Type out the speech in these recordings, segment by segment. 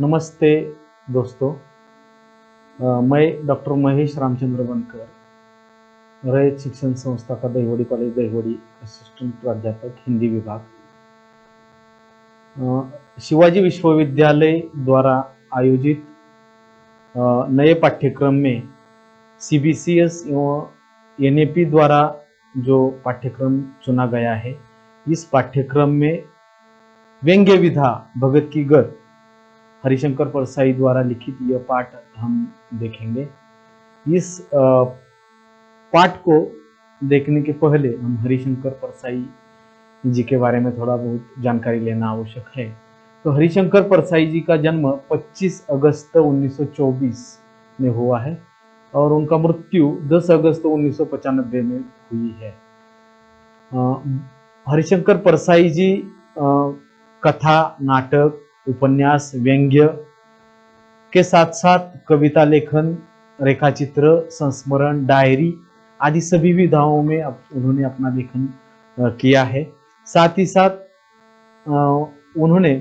नमस्ते दोस्तों। मैं डॉक्टर महेश रामचंद्र बनकर, रयत शिक्षण संस्था का दहिवड़ी कॉलेज दहिवड़ी असिस्टेंट प्राध्यापक हिंदी विभाग, शिवाजी विश्वविद्यालय द्वारा आयोजित नए पाठ्यक्रम में सीबीसीएस एवं एनएपी द्वारा जो पाठ्यक्रम चुना गया है, इस पाठ्यक्रम में व्यंग्य विधा भगत की गद्य हरिशंकर परसाई द्वारा लिखित यह पाठ हम देखेंगे। इस पाठ को देखने के पहले हम हरिशंकर परसाई जी के बारे में थोड़ा बहुत जानकारी लेना आवश्यक है। तो हरिशंकर परसाई जी का जन्म 25 अगस्त 1924 में हुआ है और उनका मृत्यु 10 अगस्त 1995 में हुई है। हरिशंकर परसाई जी कथा, नाटक, उपन्यास, व्यंग्य के साथ साथ कविता लेखन, रेखाचित्र, संस्मरण, डायरी आदि सभी विधाओं में उन्होंने अपना लेखन किया है। साथ ही साथ उन्होंने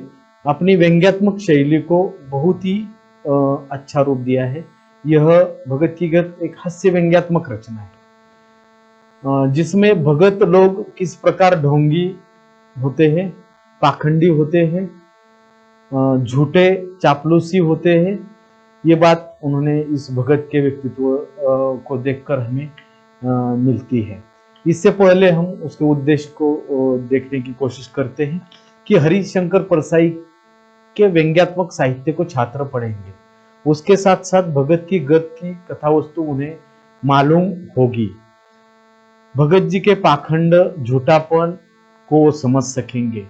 अपनी व्यंग्यात्मक शैली को बहुत ही अच्छा रूप दिया है। यह भगत की गद्य एक हास्य व्यंग्यात्मक रचना है, जिसमें भगत लोग किस प्रकार ढोंगी होते हैं, पाखंडी होते हैं, झूठे चापलूसी होते हैं, ये बात उन्होंने इस भगत के व्यक्तित्व को देखकर हमें मिलती है। इससे पहले हम उसके उद्देश्य को देखने की कोशिश करते हैं कि हरिशंकर परसाई के व्यंग्यात्मक साहित्य को छात्र पढ़ेंगे, उसके साथ साथ भगत की गद्य की कथा वस्तु उन्हें मालूम होगी। भगत जी के पाखंड, झूठापन को वो समझ सकेंगे,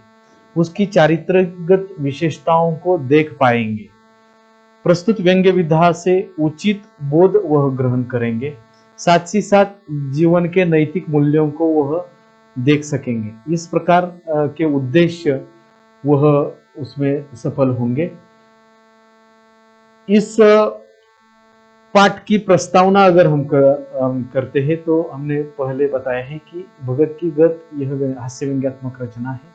उसकी चारित्र्यगत विशेषताओं को देख पाएंगे। प्रस्तुत व्यंग्य विधा से उचित बोध वह ग्रहण करेंगे, साथ ही साथ जीवन के नैतिक मूल्यों को वह देख सकेंगे। इस प्रकार के उद्देश्य वह उसमें सफल होंगे। इस पाठ की प्रस्तावना अगर हम करते हैं तो हमने पहले बताया है कि भगत की गद्य यह हास्य व्यंग्यात्मक रचना है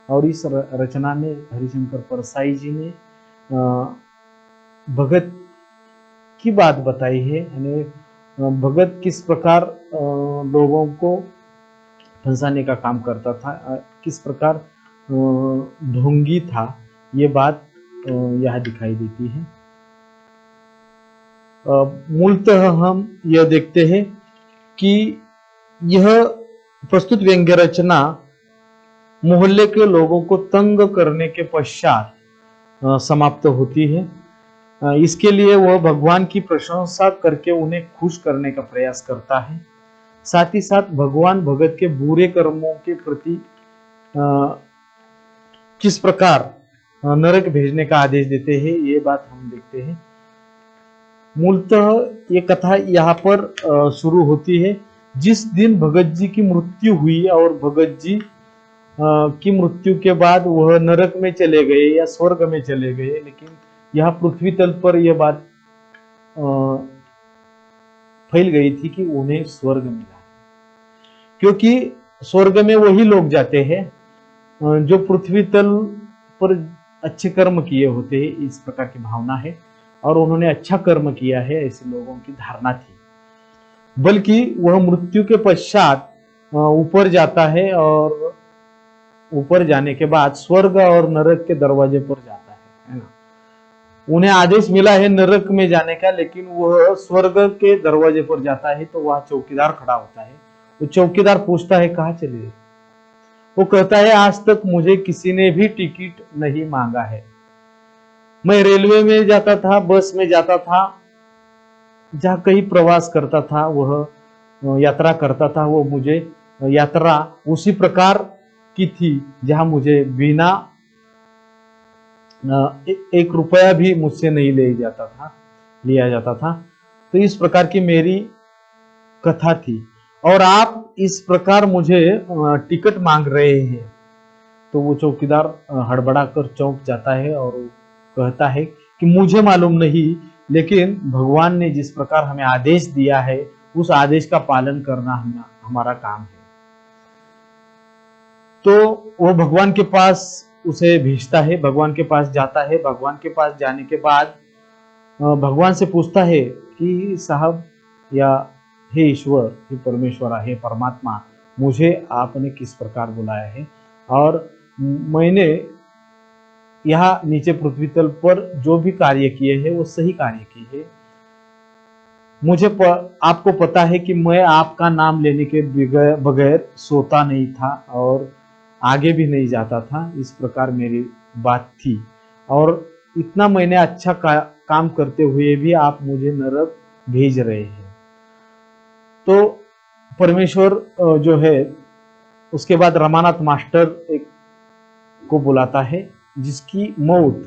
और इस रचना में हरिशंकर परसाई जी ने भगत की बात बताई है, यानी भगत किस प्रकार लोगों को फंसाने का काम करता था, किस प्रकार ढोंगी था, ये बात यह दिखाई देती है। मूलतः हम यह देखते हैं कि यह प्रस्तुत व्यंग्य रचना मोहल्ले के लोगों को तंग करने के पश्चात समाप्त होती है। इसके लिए वह भगवान की प्रशंसा करके उन्हें खुश करने का प्रयास करता है। साथ ही साथ भगवान भगत के बुरे कर्मों के प्रति किस प्रकार नरक भेजने का आदेश देते हैं, ये बात हम देखते हैं। मूलतः ये कथा यहाँ पर शुरू होती है जिस दिन भगत जी की मृत्यु हुई और भगत जी की मृत्यु के बाद वह नरक में चले गए या स्वर्ग में चले गए, लेकिन यह पृथ्वी तल पर यह बात फैल गई थी कि उन्हें स्वर्ग मिला, क्योंकि स्वर्ग में वही लोग जाते हैं जो पृथ्वी तल पर अच्छे कर्म किए होते हैं, इस प्रकार की भावना है और उन्होंने अच्छा कर्म किया है, ऐसे लोगों की धारणा थी। बल्कि वह मृत्यु के पश्चात ऊपर जाता है और ऊपर जाने के बाद स्वर्ग और नरक के दरवाजे पर जाता है ना। उन्हें आदेश मिला है नरक में जाने का, लेकिन वह स्वर्ग के दरवाजे पर जाता है तो वह चौकीदार खड़ा होता है। वो चौकीदार पूछता है कहाँ चले गए? वो कहता है आज तक मुझे किसी ने भी टिकट नहीं मांगा है। मैं रेलवे में जाता था, बस में जाता था, जहां कहीं प्रवास करता था, वह यात्रा करता था, वो मुझे यात्रा उसी प्रकार की थी जहां मुझे बिना एक रुपया भी मुझसे नहीं लिया जाता था। तो इस प्रकार की मेरी कथा थी और आप इस प्रकार मुझे टिकट मांग रहे हैं। तो वो चौकीदार हड़बड़ा कर चौंक जाता है और कहता है कि मुझे मालूम नहीं, लेकिन भगवान ने जिस प्रकार हमें आदेश दिया है उस आदेश का पालन करना हमारा काम है। तो वो भगवान के पास उसे भेजता है, भगवान के पास जाता है। भगवान के पास जाने के बाद भगवान से पूछता है कि साहब या हे ईश्वर, हे परमेश्वर, हे परमात्मा, मुझे आपने किस प्रकार बुलाया है और मैंने यहाँ नीचे पृथ्वी तल पर जो भी कार्य किए हैं वो सही कार्य किए हैं। मुझे आपको पता है कि मैं आपका नाम लेने के बगैर सोता नहीं था और आगे भी नहीं जाता था, इस प्रकार मेरी बात थी। और इतना मैंने अच्छा काम करते हुए भी आप मुझे नरक भेज रहे हैं। तो परमेश्वर जो है, उसके बाद रमानाथ मास्टर एक को बुलाता है जिसकी मौत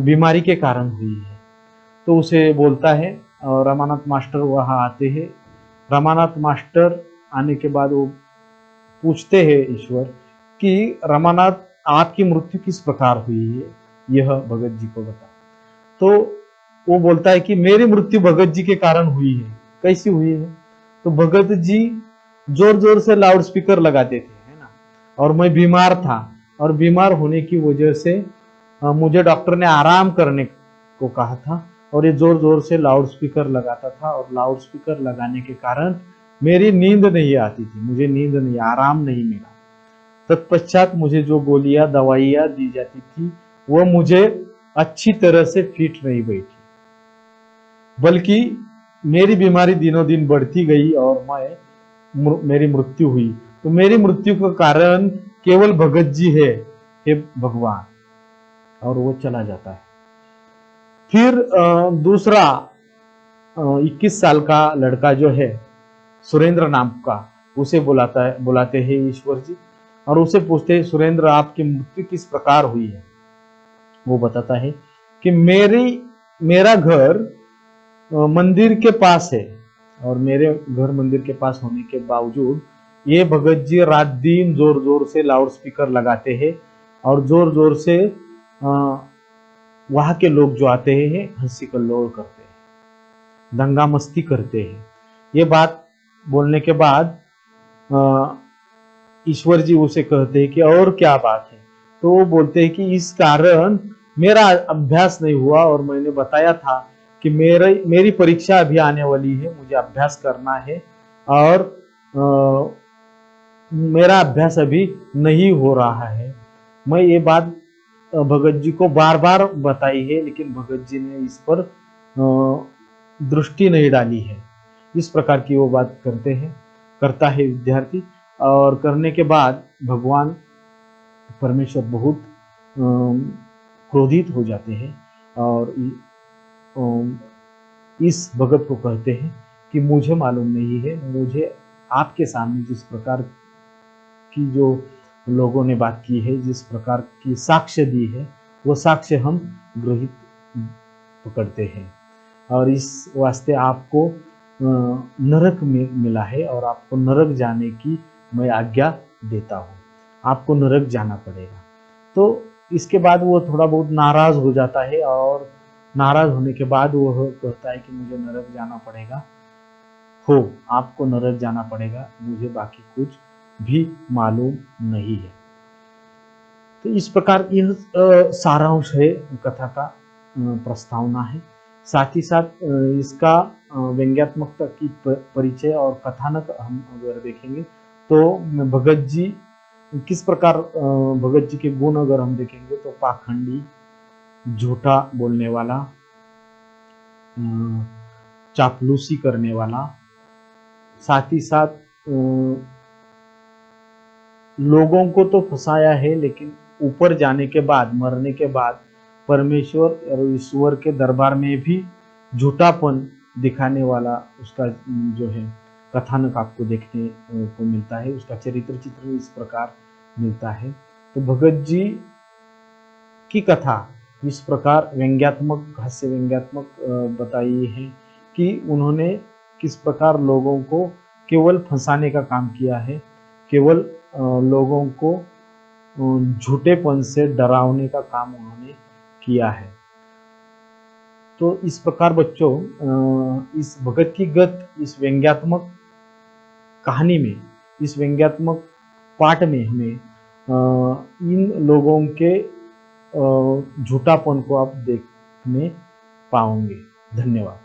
बीमारी के कारण हुई है। तो उसे बोलता है और रमानाथ मास्टर वहां आते हैं। रमानाथ मास्टर आने के बाद वो पूछते हैं ईश्वर कि रमानाथ, आपकी मृत्यु किस प्रकार हुई है, यह भगत जी को बता। तो वो बोलता है कि मेरी मृत्यु भगत जी के कारण हुई है। कैसी हुई है? तो भगत जी जोर जोर से लाउड स्पीकर लगाते थे, है ना, और मैं बीमार था और बीमार होने की वजह से मुझे डॉक्टर ने आराम करने को कहा था और ये जोर जोर से लाउड स्पीकर लगाता था और लाउड स्पीकर लगाने के कारण मेरी नींद नहीं आती थी, मुझे नींद नहीं, आराम नहीं मिला। तत्पश्चात मुझे जो गोलियां दवाइयां दी जाती थी वो मुझे अच्छी तरह से फिट नहीं बैठी, बल्कि मेरी बीमारी दिनों दिन बढ़ती गई और मेरी मृत्यु हुई। तो मेरी मृत्यु का कारण केवल भगत जी है, हे भगवान। और वो चला जाता है। फिर दूसरा 21 साल का लड़का जो है, सुरेंद्र नाम का, उसे बुलाते हैं ईश्वर जी और उसे पूछते हैं, सुरेंद्र, आपकी मृत्यु किस प्रकार हुई है? वो बताता है कि मेरा घर मंदिर के पास है और मेरे घर मंदिर के पास होने के बावजूद ये भगत जी रात दिन जोर जोर से लाउड स्पीकर लगाते हैं और जोर जोर से वहां के लोग जो आते हैं हंसी कल्लोल करते हैं, दंगा मस्ती करते हैं। ये बात बोलने के बाद ईश्वर जी उसे कहते हैं कि और क्या बात है? तो वो बोलते हैं कि इस कारण मेरा अभ्यास नहीं हुआ और मैंने बताया था कि मेरी परीक्षा अभी आने वाली है, मुझे अभ्यास करना है और मेरा अभ्यास अभी नहीं हो रहा है। मैं ये बात भगत जी को बार बार बताई है, लेकिन भगत जी ने इस पर दृष्टि नहीं डाली है। इस प्रकार की वो बात करता है विद्यार्थी। और करने के बाद भगवान परमेश्वर बहुत क्रोधित हो जाते हैं और इस भगत को कहते हैं कि मुझे मालूम नहीं है, मुझे आपके सामने जिस प्रकार की जो लोगों ने बात की है, जिस प्रकार की साक्ष्य दी है, वो साक्ष्य हम ग्रहित पकड़ते हैं और इस वास्ते आपको नरक में मिला है और आपको नरक जाने की मैं आज्ञा देता हूँ, आपको नरक जाना पड़ेगा। तो इसके बाद वो थोड़ा बहुत नाराज हो जाता है और नाराज होने के बाद वो कहता है कि मुझे नरक जाना पड़ेगा, हो आपको नरक जाना पड़ेगा, मुझे बाकी कुछ भी मालूम नहीं है। तो इस प्रकार यह सारांश है कथा का, प्रस्तावना है। साथ ही साथ इसका व्यंग्यात्मकता की परिचय और कथानक हम अगर देखेंगे तो भगत जी किस प्रकार, भगत जी के गुण अगर हम देखेंगे तो पाखंडी, झूठा बोलने वाला, चापलूसी करने वाला, साथ ही साथ लोगों को तो फंसाया है, लेकिन ऊपर जाने के बाद, मरने के बाद परमेश्वर और ईश्वर के दरबार में भी झूठापन दिखाने वाला उसका जो है कथानक आपको देखने को मिलता है। उसका चरित्र चित्र इस प्रकार मिलता है। तो भगत जी की कथा इस प्रकार व्यंग्यात्मक, हास्य व्यंग्यात्मक बताई है कि उन्होंने किस प्रकार लोगों को केवल फंसाने का काम किया है, केवल लोगों को झूठेपन से डरावने का काम उन्होंने किया है। तो इस प्रकार बच्चों, इस भगत की गत, इस व्यंग्यात्मक कहानी में, इस व्यंग्यात्मक पाठ में हमें इन लोगों के झूठापन को आप देखने पाओगे। धन्यवाद।